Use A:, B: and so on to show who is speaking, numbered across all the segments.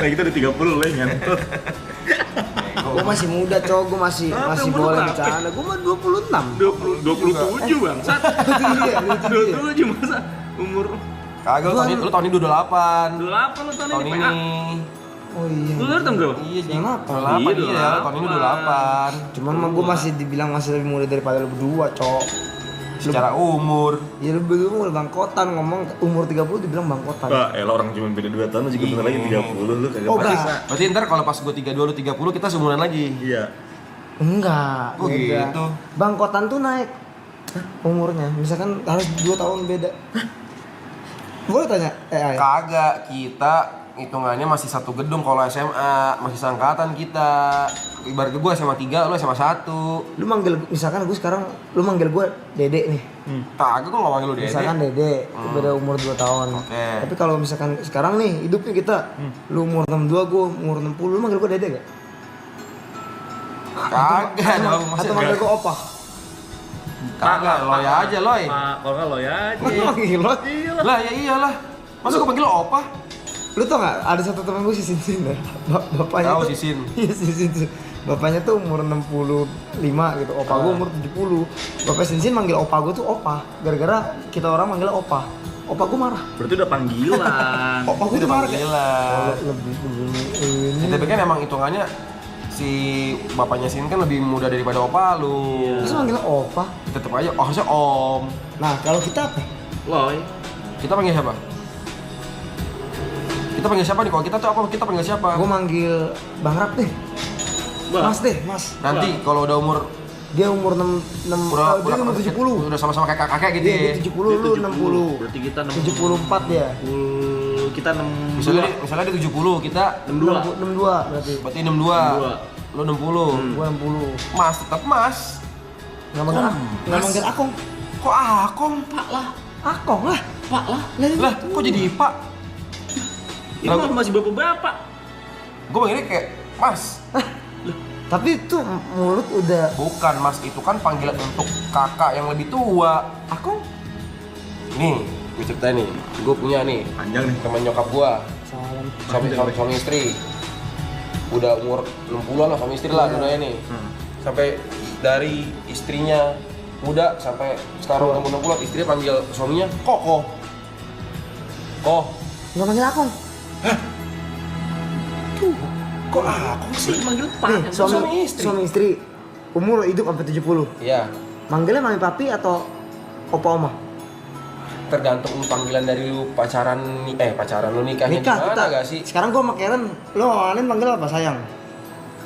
A: Nah kita udah 30 lah ngentot.
B: Gue masih muda cowok, gue masih boleh bercanda. Gue mah 26.
A: 27 bangsat. 27 masa umur.
C: Kagak, lu tahun ini 28.
A: 28 lu tahun ini.
B: Oh iya.
A: Lu tahun berapa?
C: Iya,
B: Tahun apa?
C: 28 iya, tahun ini 28.
B: Cuman mah gue masih dibilang masih lebih muda daripada lu berdua, cowok.
C: Secara umur.
B: Ya lu berdua udah bangkotan, ngomong umur 30 dibilang bangkotan.
A: Wah, elah orang cuma beda 2 tahun lu juga bentar lagi 30 lu kagak
B: Oh,
A: bisa.
B: enggak.
C: Berarti ntar kalau pas gue 32 lu 30 kita seumuran lagi.
A: Iya.
B: Enggak.
C: Oh,
B: beda.
C: gitu.
B: Bangkotan tuh naik umurnya. Misalkan harus 2 tahun beda. Boleh tanya? Ay.
C: Kagak, kita hitungannya masih satu gedung kalau SMA, masih seangkatan kita. Ibarat gue SMA 3, lu SMA 1.
B: Lu manggil, misalkan gue sekarang, lu manggil gue Dede nih.
C: Kagak, gue gak manggil lu Dede.
B: Misalkan Dede, beda umur 2 tahun.
C: Oke.
B: Tapi kalau misalkan sekarang nih, hidupnya kita, lu umur 62, gue umur 60, lu manggil gue Dede gak?
C: Kagak dong,
B: Atau manggil gue Opa?
C: Kagak, Loy aja, Loy.
A: Kalau enggak Loy aja.
B: Lu manggil lo?
C: Lah ya iyalah. Masa gue panggil lo Opa?
B: Lu tau gak, ada satu temen gue si Sinsin ya. Bapaknya
C: Tahu
B: tuh,
C: Sisin.
B: Iya Sinsin. Bapaknya tuh umur 65 gitu, opa gue umur 70. Bapak Sinsin manggil opa gue tuh opa, gara-gara kita orang manggil opa. Opa gue marah.
A: Berarti udah panggilan.
B: Opa gue
C: Itu
B: tuh marah kayak,
C: panggilan.
B: lebih begini ini.
C: Tapi kan emang hitungannya si bapaknya Sin kan lebih muda daripada opa lu.
B: Terus manggilnya opa.
C: Tetep aja, oh harusnya om.
B: Nah kalau kita apa?
A: Loy.
C: Kita panggil siapa? Kita panggil siapa nih? Kalau kita tuh apa? Kita panggil siapa?
B: Gue manggil Bang Rap deh.
A: Bang.
B: Mas deh, mas.
C: Nanti kalau udah umur
B: Dia umur 6 dia umur 70.
C: udah sama-sama kakek-kakek gitu
B: Iya,
C: ya.
B: dia 70, lu 60.
A: Berarti kita
B: 74 dia.
A: Kita 6.
C: Misalnya dia 70, kita
A: 62.
B: 62 berarti.
C: berarti 62. Lu 60.
B: Gua 60.
C: Mas, tetap Mas.
B: Enggak manggil enggak
C: Mas.
B: manggil Akong.
C: Kok Akong?
A: Pak lah.
B: Akong lah.
A: Pak lah.
C: Lah, kok jadi Pak?
A: Ini mah masih bapak-bapak.
C: Gue panggilnya kayak Mas.
B: Tapi itu mulut udah
C: Bukan Mas, itu kan panggilan untuk kakak yang lebih tua.
B: Akong.
C: Nih, gue ceritain nih. Gue punya nih
A: Panjang nih.
C: teman nyokap gua,
B: Salam.
C: suami istri. Udah umur 60-an lah suami istri lah dunia nih. Sampai dari istrinya muda sampai sekarang umur 60, istrinya panggil suaminya Koko. Koh.
B: Enggak manggil Akong.
C: Kok Akong sih?
A: Manggil
B: Nih,
A: Pak.
B: suami istri. Umur hidup sampai 70.
C: Iya,
B: Manggilnya mami papi atau opa oma?
C: tergantung panggilan dari lu pacaran lu nikahnya
B: Nikah
C: gimana
B: kita.
C: gak sih?
B: Sekarang gua sama Karen, lo Alen manggil apa sayang?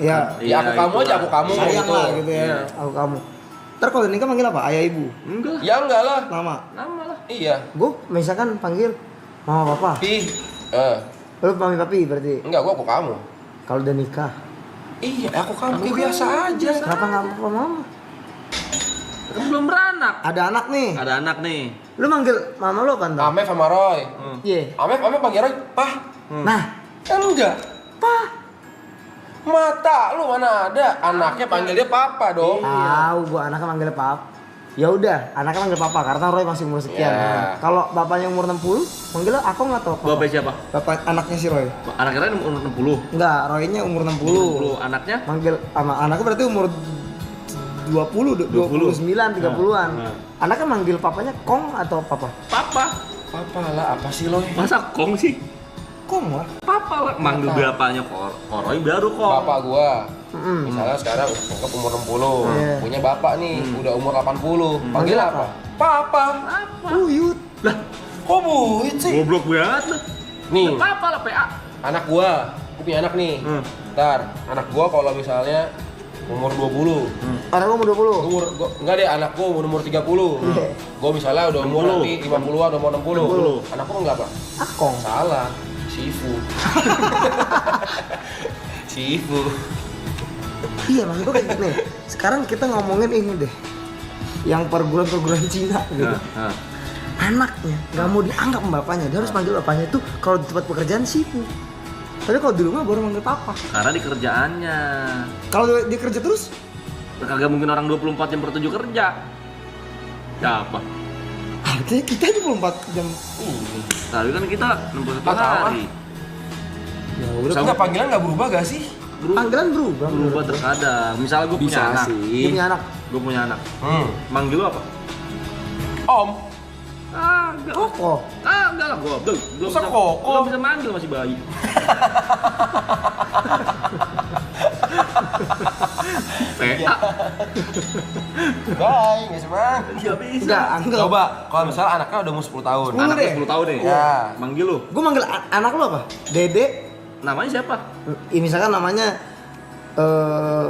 B: Ya,
C: Ya aku kamu aja, aku kamu
B: sayang
C: gitu.
B: lah gitu ya.
A: Iya.
B: Aku kamu. Ntar kalau nikah manggil apa? Ayah ibu.
A: Enggak.
C: Ya enggak lah.
B: Nama.
A: Nama lah.
C: Iya.
B: Gua misalkan panggil mama papa.
C: Ih,
B: Lu mami papi berarti.
C: enggak, gua aku kamu.
B: Kalau udah nikah,
C: Iya, aku kamu kayak biasa aja.
B: kenapa nggak papa mama?
A: Kan belum beranak.
B: Ada anak nih.
A: Ada anak nih.
B: Lu manggil mama lu apa ntar?
C: Amef sama Roy.
B: Iya.
C: Amef panggil Roy, Pah.
B: Nah,
C: Kan enggak.
B: Pah.
C: Mata lu mana ada? Anaknya panggil dia papa dong.
B: Tahu gua anaknya manggil papa. Ya udah, anaknya manggil papa karena Roy masih umur sekian.
C: Ya.
B: Kalau bapaknya umur 60, manggilnya Akong atau papa?
A: Bapak siapa?
B: Bapak anaknya si Roy.
A: Anaknya kan umur 60.
B: Enggak, Roy-nya umur 60.
A: 60. Anaknya?
B: Manggil sama anaknya berarti umur 20, 29, 30-an.
A: Nah.
B: Anaknya manggil papanya Kong atau papa?
A: Papa.
C: Papa lah, apa sih lo?
A: Masa Kong sih?
B: Kong lah.
A: Papa lah. Manggil bapaknya Koroy baru Kong.
C: Bapak gua.
B: Mm-mm.
C: Misalnya sekarang untuk umur 60,
B: Iya.
C: punya bapak nih, udah umur 80. Panggil apa? Papa.
A: Apa?
B: Uyut.
A: Lah,
C: Kok buit sih?
A: goblok banget lu.
C: Nih,
A: Papa lah PA.
C: anak gua punya anak nih. Ntar, anak gua kalau misalnya umur 20.
B: Anak gua umur 20.
C: Enggak deh, anak gua umur 30. Gua misalnya udah umur
A: 60.
C: nanti 50-an, udah mau 60. Anak gua enggak apa?
B: Akong.
C: Salah, Sifu. Sifu.
B: Iya, maksud gua kayak nih. Sekarang kita ngomongin ini deh. Yang perguruan-perguruan Cina gitu.
A: Nah.
B: Anaknya nggak mau dianggap bapaknya, dia harus manggil bapaknya itu kalau di tempat pekerjaan sifu. Tapi kalau di rumah baru manggil papa.
A: Karena di kerjaannya.
B: Kalau dia kerja terus,
A: Kagak mungkin orang 24 jam per 7 kerja. Siapa?
B: artinya kita 24 jam.
A: Tapi kan kita 61
C: Nggak tahu,
A: hari.
B: Ya udah.
C: Enggak, panggilan nggak berubah gak sih?
B: Panggilan berubah.
A: Berubah terkadang. Misalnya gue punya
C: Bisa
A: anak.
C: sih.
B: Dia punya anak.
A: Gue punya anak. Manggil lu apa?
C: Om.
A: Enggak.
B: Koko.
A: Enggak lah, gue belum
C: Masa Koko?
A: belum bisa manggil, masih bayi. PA.
C: Bye, nggak sih bang?
A: Enggak bisa.
B: Enggak, anggap.
C: Coba, kalau misalnya anaknya udah mau 10 tahun.
B: Sepuluh.
A: Anaknya
B: deh.
A: 10 tahun nih.
C: Ya.
A: Manggil lu.
B: Gue manggil anak lu apa? Dede.
A: Namanya siapa?
B: Misalkan namanya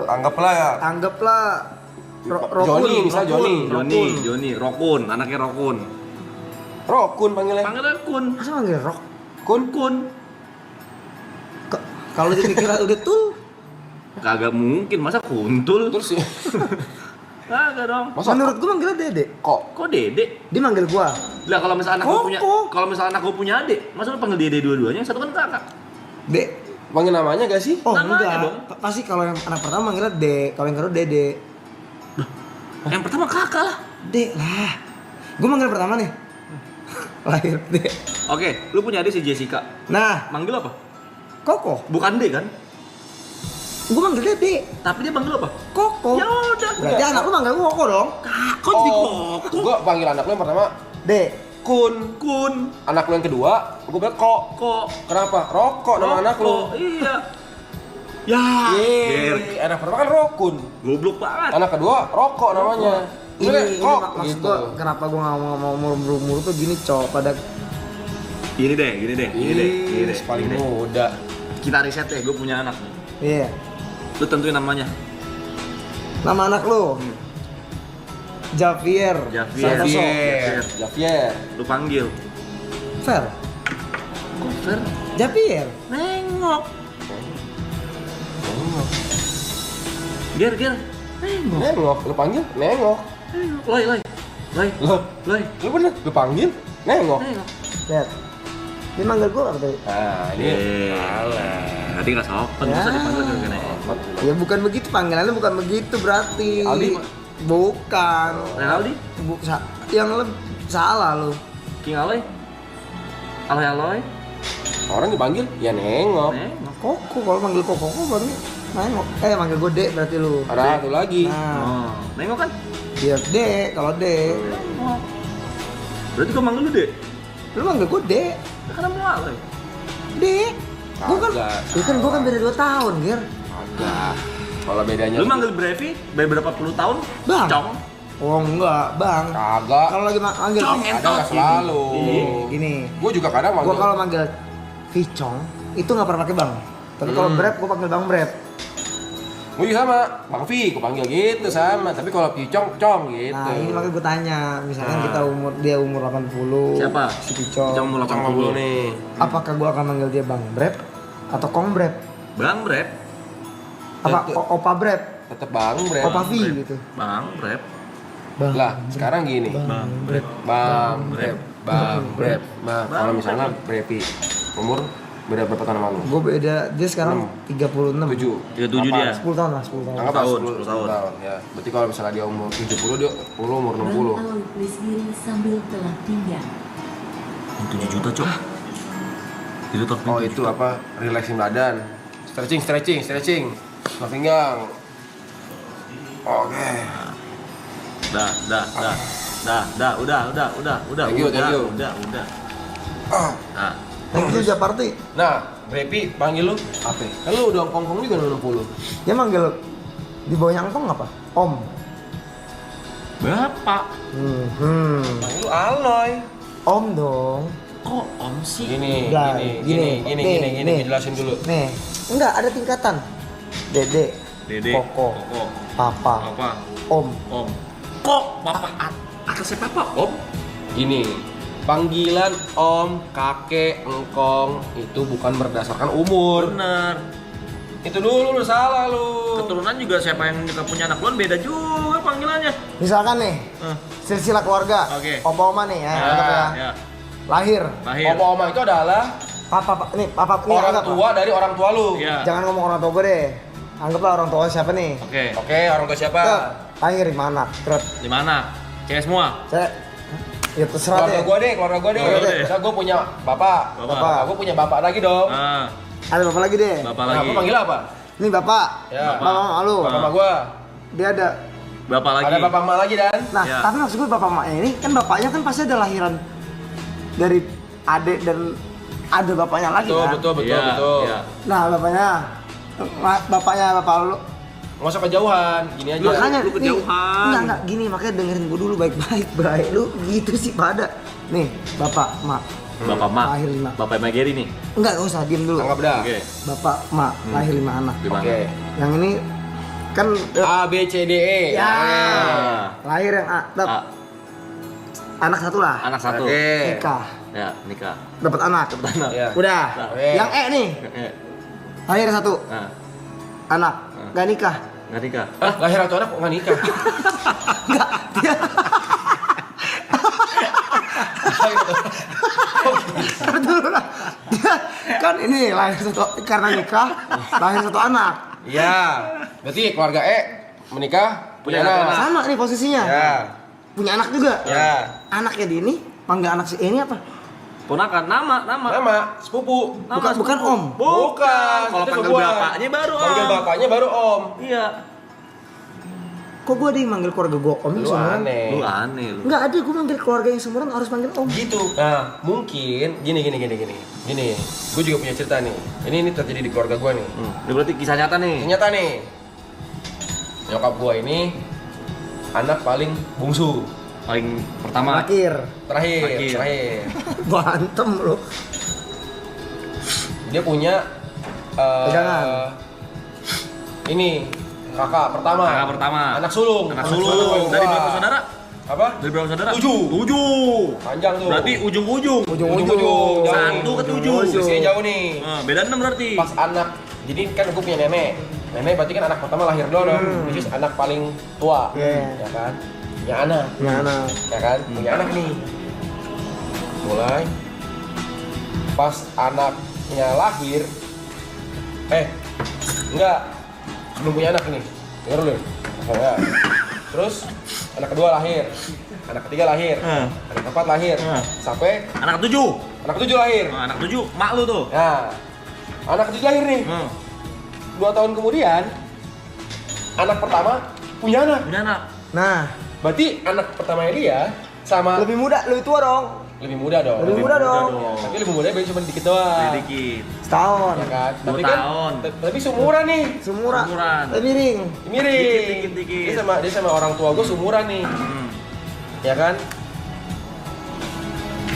C: Anggaplah ya.
B: anggaplah Rokun.
C: Joni, misalnya Joni.
A: Joni, Rokun, anaknya Rokun.
C: Rokun panggilnya.
A: Panggilnya Kun.
B: Masa manggil Rok?
A: Kun.
B: Kalau dipikir udah tuh.
A: Kagak mungkin, masa kuntul?
C: Terus sih.
A: Kagak dong.
C: Masa
B: Menurut gue manggilnya Dede.
A: Kok Dede?
B: Dia manggil gua.
A: Lah kalau misalnya anak gue punya,
B: Koko.
A: kalau misalnya anak gue punya adik, masa lu panggil Dede dua-duanya? Yang satu kan kakak.
B: De.
C: panggil namanya gak sih?
B: Oh
A: Namanya
B: enggak.
A: dong.
B: Pasti kalau yang anak pertama manggilnya De, kalau yang kedua Dede.
A: Yang pertama kakak lah.
B: De lah. Gue manggil pertama nih. Lahir De.
A: Oke, lu punya adik si Jessica.
B: Nah,
A: Manggil apa?
B: Koko.
A: Bukan D kan?
B: Gue manggil Dede.
A: Tapi dia manggil apa?
B: Koko.
A: Ya udah.
B: Berarti anak lu manggil Koko dong.
A: Kok jadi Koko?
C: Gua panggil anak lu yang pertama
B: De.
A: Kun.
C: anak lu yang kedua, gua bilang kok.
A: Kok.
C: Kenapa? Rokok nama anak lu.
A: Iya. Ya. Ger.
C: Yeay, anak pertama kan Rokun.
A: Goblok banget.
C: Anak kedua rokok namanya. Gua bilang,
B: Ini
C: kok
B: maksud
C: gitu.
B: gua kenapa gua nggak mau murmur tuh gini cowok pada
A: Gini deh.
C: Ih, paling muda.
A: Kita riset deh, gue punya anak nih.
B: iya.
A: Lu tentuin namanya.
B: Nama anak lu Javier.
A: Javier.
B: Santoso.
C: Javier.
A: Lu panggil.
B: Fer.
A: Kok Fer?
B: Javier.
A: Nengok. Ger. Nengok.
C: Nengok, lu panggil? Nengok.
A: Loi.
C: Loh, lu bener, lu panggil? Nengok.
A: Nengok.
B: Lihat. Dia manggil gua apa tadi?
C: Nah, ini
A: Tadi nggak sopan,
B: Ya.
A: bisa dipanggil gak nih?
B: Ya bukan begitu, panggilannya bukan begitu berarti.
C: Aldi.
B: Bukan.
A: Renaldi?
B: Yang salah lu.
A: King Aloy? Aloy?
C: orang dipanggil ya nengok.
A: Nengok.
B: Koko, kalau manggil Koko baru nengok. Manggil gue De berarti lu.
C: Ada satu lagi.
B: Nah,
A: Oh, nengok kan?
B: dia De, kalau De.
A: Nengok. Berarti gua manggil lu deh.
B: Lu manggil gue De.
A: Karena mau Aloy.
B: De. Gue kan,
C: Kagak.
B: ya kan gue kan beda 2 tahun, Gir.
C: Agak. Kalau bedanya
A: Lu manggil Brevi berapa puluh tahun?
B: Bang.
A: Cong.
B: Oh enggak, Bang.
C: kagak.
B: Kalau lagi manggil
C: Ada nggak selalu.
B: Gini.
C: Gue juga kadang
B: Gue
C: manggil.
B: kalau manggil Vicong itu nggak pernah pakai Bang. Tapi kalau Brep gue panggil Bang Brep.
C: Gue juga sama, Bang Vi, gue panggil gitu sama. Tapi kalau Picong, Cong gitu.
B: Nah, ini makanya gue tanya, misalkan kita dia umur 80.
A: Siapa?
B: Si Vicong.
A: Cong mau
C: Cong dulu nih.
B: Apakah gue akan manggil dia Bang Brep atau Kong Brep?
A: Bang Brep.
B: Apa
C: Tetep.
B: Opa Brep?
C: Tetep Bang Bre.
B: Opa V gitu.
A: Bang Brep.
B: Bang.
C: Lah, sekarang gini.
B: Bang Brep.
C: Bang Brep. Bang Brep. Nah, kalau misalnya Brepi umur beda berapa tahun sama lu?
B: Gue beda, dia sekarang 36.
C: 7.
A: 37 dia.
B: 10 tahun lah, 10 tahun.
C: Anggap
A: 10 tahun.
C: tahun. Ya. Berarti kalau misalnya dia umur 70, dia umur 60.
D: Bang Aloy please diri sambil telah tinggal.
A: 7 juta, Cok. Itu top
C: Oh, itu apa? Relaxing badan. Stretching. Ke pinggang. Oke.
A: Udah.
C: Thank you.
A: Udah. Nah,
B: Thank you Japarti.
C: Nah, Brepi panggil lu apa? Kan lu udah kongkong juga 60.
B: Dia manggil di bawahnya Angkong apa? Om.
A: Bapak.
C: Panggil lu Aloy.
B: Om dong.
A: Kok om sih?
C: Gini,
B: Lah,
C: gini,
B: nih.
C: jelasin dulu.
B: Nih, enggak ada tingkatan. Dede,
A: Dede.
B: Koko, Papa,
A: Apa?
B: Om.
A: Om. Kok bapak atasnya papa om?
C: Gini, panggilan om, kakek, engkong itu bukan berdasarkan umur.
A: Bener.
C: Itu dulu lu salah lu.
A: Keturunan juga siapa yang juga punya anak luan beda juga panggilannya.
B: Misalkan nih, silsilah keluarga,
A: Oke.
B: Opa Oma nih ya, anggap ya.
A: Ya.
B: Lahir,
A: Lahir.
C: Oma itu adalah
B: papa nih
C: orang
B: anggap,
C: tua dari orang tua lu.
A: Iya.
B: Jangan ngomong orang tua gue deh. Anggaplah orang tua siapa nih?
A: Oke.
C: Oke, orang tua siapa?
B: Tet, lahir di mana? Terus
A: Di mana? Cewek semua.
B: saya Ya terserah deh.
C: Keluarga gua deh. Misal gua punya bapak. Gua punya bapak lagi dong.
A: Ah,
B: Ada bapak lagi deh.
A: bapak
C: Nah,
A: lagi.
C: gua panggil apa?
B: Ini bapak.
C: Ya.
B: Bapak mama lu.
C: Bapak sama gua.
B: Dia ada.
A: Bapak lagi.
C: Ada bapak emak lagi dan.
B: Nah,
A: Ya.
B: tapi maksud gue bapak emaknya ini kan bapaknya kan pasti ada lahiran dari adik dan ada bapaknya lagi kan.
C: Betul.
A: Iya.
B: Nah, bapaknya bapak lu.
C: Nggak usah kejauhan, gini aja.
B: Makanya
A: lu kejauhan.
B: Enggak gini, makanya dengerin gue dulu baik-baik, Bray. Lu gitu sih pada. Nih, bapak, mak.
A: Bapak mak.
B: Lahir 5.
A: Bapak Mbak Geri nih.
B: Enggak usah diem dulu.
C: Anggap dah.
A: Oke.
B: Bapak, mak, lahir 5 anak.
A: Gimana?
C: Oke.
B: Yang ini kan
C: A B C D E.
B: ya.
A: Ah.
B: Lahir yang A,
A: Ah,
B: anak satu lah.
A: anak satu.
C: Oke.
B: Nikah,
A: Ya, nikah.
B: dapat anak.
A: Anak.
C: Ya.
B: Udah.
C: Oke.
B: Yang E nih,
A: Eh,
B: lahir satu
A: ah,
B: anak, nggak nikah.
A: nggak nikah.
C: Lahir satu anak kok nggak nikah?
B: Enggak, dia Betul lah. Dia kan ini lahir satu karena nikah, lahir satu anak.
C: Iya. Berarti keluarga E menikah punya anak.
B: Sama nih posisinya.
C: Ya.
B: Punya anak juga.
C: Ya.
B: Anaknya di ini panggil anak si E ini apa?
A: Ponakan, nama.
C: Nama sepupu.
B: Bukan om.
C: Bukan.
A: Kalau
C: itu
A: panggil
C: sebuah.
A: bapaknya baru om.
C: Panggil bapaknya baru om.
A: Iya.
B: Kok gue ada yang manggil keluarga gue om
C: Lu
B: seumuran?
C: aneh.
A: Lu aneh lu.
B: Enggak ada, gue manggil keluarga yang seumuran harus manggil om.
C: Gitu. Nah, mungkin gini. Gue juga punya cerita nih. Ini terjadi di keluarga gue nih.
A: Ini berarti kisah nyata nih.
C: Ternyata nih, nyokap gue ini anak paling bungsu,
A: Paling pertama.
B: Terakhir.
C: terakhir.
B: Bantem lo.
C: Dia punya
B: Pegangan.
C: ini kakak pertama.
A: Kakak pertama.
C: Anak sulung.
A: Anak sulung. Dari berapa
C: Wah.
A: saudara?
C: Apa?
A: Dari berapa saudara?
C: 7.
A: 7.
C: Panjang tuh.
A: Berarti ujung-ujung.
C: ujung-ujung. Jauh
A: Satu
C: nih.
A: ke 7.
C: Usianya jauh nih.
A: Nah, beda 6 berarti.
C: Pas anak, jadi kan gue punya nenek. Nenek berarti kan anak pertama lahir dulu dong. Which is anak paling tua.
B: Iya.
C: Ya kan? Punya anak.
B: Punya anak.
C: Ya kan? Punya anak nih. Mulai pas anaknya lahir, enggak, belum punya anak nih, denger dulu ya. Terus anak kedua lahir, anak ketiga lahir, anak keempat lahir, sampai
A: Anak 7.
C: anak ketujuh lahir.
A: Nah, anak 7 mak lu tuh.
C: Nah, anak ketujuh lahir nih. 2 tahun kemudian, anak pertama punya anak.
A: Punya anak.
B: Nah,
C: Berarti anak pertamanya dia sama
B: lebih muda, lebih tua dong.
C: lebih muda dong.
B: Lebih muda dong.
C: Tapi lebih muda cuma dikit doang.
A: Dikit.
B: Setahun.
C: Ya kan?
A: 2
C: Tapi kan
A: tahun.
C: tapi seumuran nih.
B: Seumuran.
A: Seumuran.
B: Lebih ring.
C: Mirip.
A: Dikit.
C: Dia sama orang tua gue seumuran nih. Ya kan?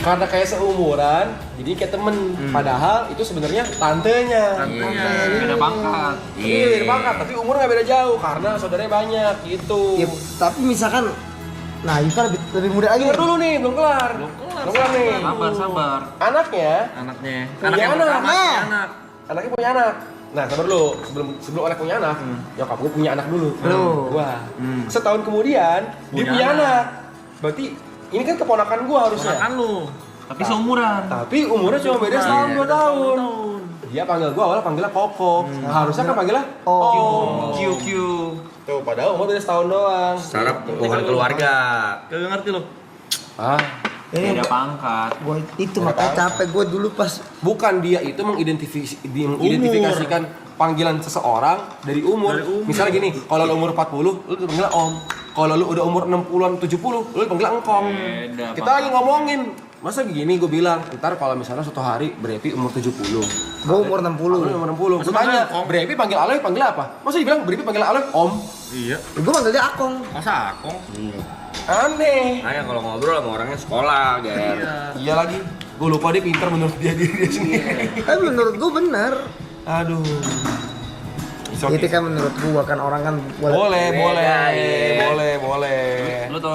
C: Karena kayak seumuran, jadi kayak temen. Padahal itu sebenarnya tantenya.
A: Tantenya.
E: Beda pangkat.
C: Iya, beda pangkat, tapi umur nggak beda jauh karena saudaranya banyak gitu.
B: Ya, tapi misalkan, nah Yuka lebih muda lagi.
C: Dengar dulu nih, belum kelar. Belum kelar nih.
E: Sabar.
C: Anaknya,
A: Anaknya.
C: Punya
A: Anak yang
C: anak.
A: pertama punya anak.
C: anaknya punya anak. Nah, sabar dulu. Sebelum anak punya anak, nyokap gue punya anak dulu. Wah. Setahun kemudian dia
A: Punya
C: punya
A: anak.
C: anak. Berarti ini kan keponakan gue harusnya.
A: Ponakan lu.
E: Tapi seumuran.
C: Tapi umurnya cuma beda setahun 2 tahun. Dia panggil gua awalnya panggilnya Koko. Harusnya kan panggilnya
B: Oh.
C: QQ. Tuh padahal umur beda setahun doang.
A: Secara hubungan keluarga. Kagak ngerti lu.
C: Ah,
E: Beda pangkat.
B: Gue itu makanya capek gue dulu pas
C: bukan dia itu mengidentifikasikan panggilan seseorang dari umur.
A: Dari umur.
C: Misalnya gini, kalau lu umur 40, lu dipanggilnya Om. Kalau lu udah umur 60-an 70, lu dipanggilnya Engkong.
E: Beda
C: Kita
E: pangkat.
C: lagi ngomongin. Masa begini gue bilang, ntar kalau misalnya suatu hari Brepi umur 70.
B: gue umur 60.
C: Lu umur 60. Gue tanya, Brepi panggil Aloy panggil apa? Masa dibilang Brepi panggil Aloy Om?
A: Iya.
B: Gue manggil dia Akong.
A: Masa akong?
C: Aneh.
A: Nah, kalau ngobrol sama orangnya sekolah, Ger.
C: Iya lagi. Gue lupa dia pintar menurut dia sendiri.
B: Tapi menurut gue bener.
C: Aduh. It's okay.
B: Itu kan menurut gue kan orang kan
C: Boleh.
A: Iya.
C: Boleh.
E: Lu tau